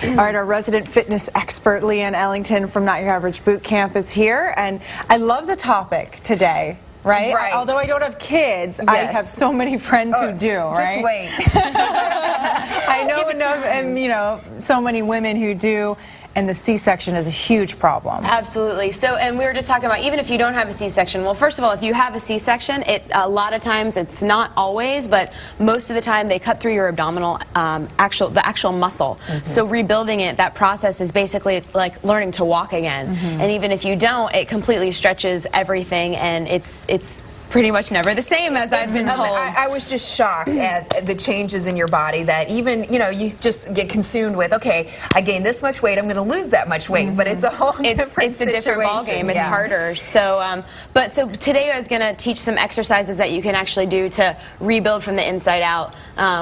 All right, our resident fitness expert, Leanne Ellington from Not Your Average Boot Camp is here, and I love the topic today. Right? Although I don't have kids, I have so many friends who do, right? Just wait. I know enough, and you know, so many women who do, and the C-section is a huge problem. Absolutely. So, and we were just talking about, even if you don't have a C-section, well, first of all, if you have a C-section, a lot of times, it's not always, but most of the time, they cut through your abdominal, the actual muscle. So rebuilding it, that process is basically like learning to walk again. And even if you don't, it completely stretches everything, and it's pretty much never the same, as I've been told. I was just shocked at the changes in your body, that even, you know, you just get consumed with, okay, I gained this much weight, I'm going to lose that much weight, but it's a whole different situation. It's a different ballgame. It's harder. So, so today I was going to teach some exercises that you can actually do to rebuild from the inside out.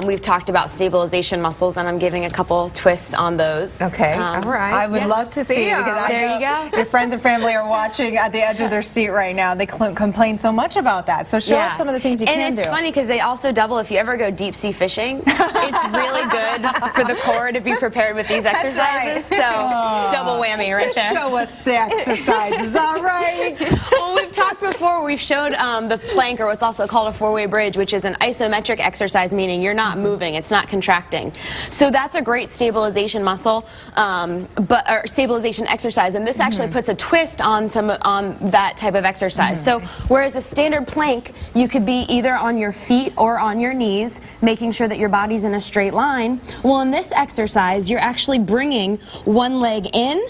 We've talked about stabilization muscles, and I'm giving a couple twists on those. Okay, all right. I would love to see you, because there you go. Your friends and family are watching at the edge of their seat right now. They complain so much about that. So show us some of the things you can do. And it's funny because they also double. If you ever go deep sea fishing, it's really good for the core to be prepared with these exercises. So double whammy right there. Show us the exercises, all right? Well, we've talked before. We've showed the plank, or what's also called a four-way bridge, which is an isometric exercise, meaning you're not moving, it's not contracting. So that's a great stabilization muscle, or stabilization exercise. And this actually puts a twist on that type of exercise. So whereas a standard plank, you could be either on your feet or on your knees, making sure that your body's in a straight line. Well, in this exercise, you're actually bringing one leg in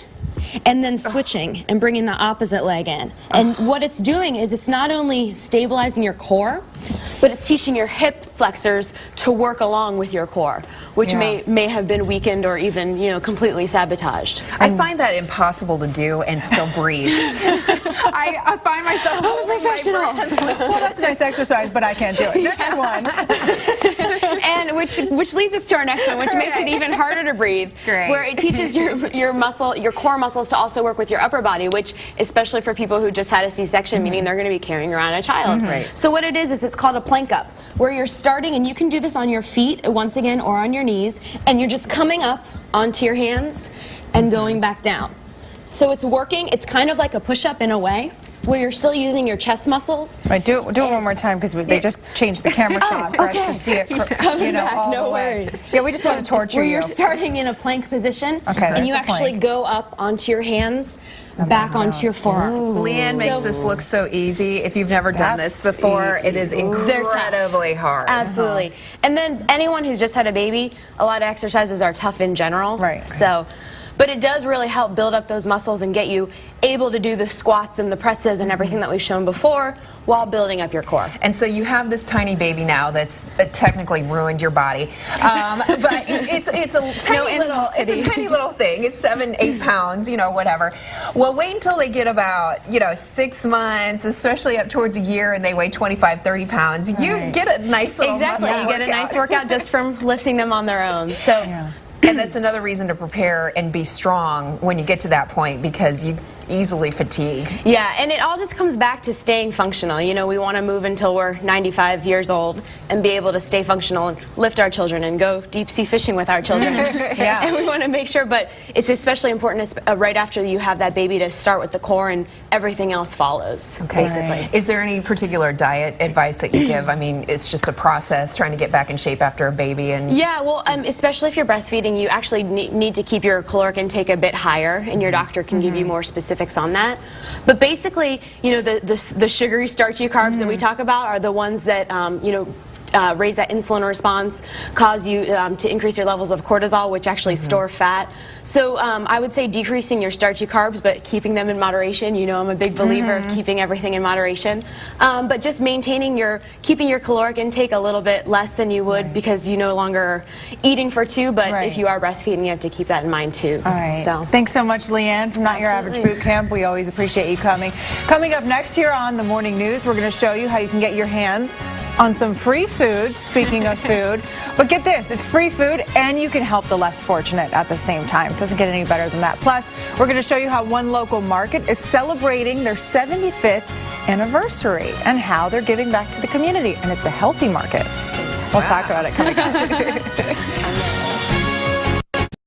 and then switching and bringing the opposite leg in. And what it's doing is it's not only stabilizing your core, but it's teaching your hip flexors to work along with your core, which may have been weakened or even, you know, completely sabotaged. I find that impossible to do and still breathe. I find myself professional. Well, that's a nice exercise, but I can't do it. Next one. And which leads us to our next one, which makes it even harder to breathe. Great. Where it teaches your core muscles to also work with your upper body, which, especially for people who just had a C-section, meaning they're going to be carrying around a child. So what it is it's called a plank up, where you're starting, and you can do this on your feet once again or on your knees, and you're just coming up onto your hands and going back down. So it's working. It's kind of like a push-up in a way, where you're still using your chest muscles. Right, do it one more time, because they just changed the camera shot for us to see it, you know, all the way. Yeah, we just want to torture you. Where you're starting in a plank position, and you actually go up onto your hands, back onto your forearms. Leanne makes this look so easy. If you've never done this before, it is incredibly hard. Absolutely. And then anyone who's just had a baby, a lot of exercises are tough in general. Right. So, but it does really help build up those muscles and get you able to do the squats and the presses and everything that we've shown before, while building up your core. And so you have this tiny baby now that's technically ruined your body, but it's a tiny little thing. It's 7-8 pounds, you know, whatever. Well, wait until they get about, you know, 6 months, especially up towards a year, and they weigh 25-30 pounds. You get a nice little muscle you get a nice workout just from lifting them on their own. So. And that's another reason to prepare and be strong when you get to that point, because you easily fatigue. Yeah, and it all just comes back to staying functional. You know, we want to move until we're 95 years old and be able to stay functional and lift our children and go deep sea fishing with our children. And we want to make sure, but it's especially important right after you have that baby to start with the core, and everything else follows, basically. Is there any particular diet advice that you give? I mean, it's just a process, trying to get back in shape after a baby. And yeah, well, especially if you're breastfeeding, you actually need to keep your caloric intake a bit higher, and your doctor can give you more specifics on that. But basically, you know, the sugary, starchy carbs that we talk about are the ones that, you know, raise that insulin response, cause you to increase your levels of cortisol, which actually store fat. So I would say decreasing your starchy carbs, but keeping them in moderation. You know, I'm a big believer of keeping everything in moderation. But just keeping your caloric intake a little bit less than you would, because you no longer are eating for two, but if you are breastfeeding, you have to keep that in mind too. All right. So thanks so much, Leanne, from Not Your Average Boot Camp. We always appreciate you coming. Coming up next here on the Morning News, we're going to show you how you can get your hands on some free food, speaking of food. But get this, it's free food and you can help the less fortunate at the same time. It doesn't get any better than that. Plus, we're going to show you how one local market is celebrating their 75th anniversary and how they're giving back to the community. And it's a healthy market. We'll talk about it coming up.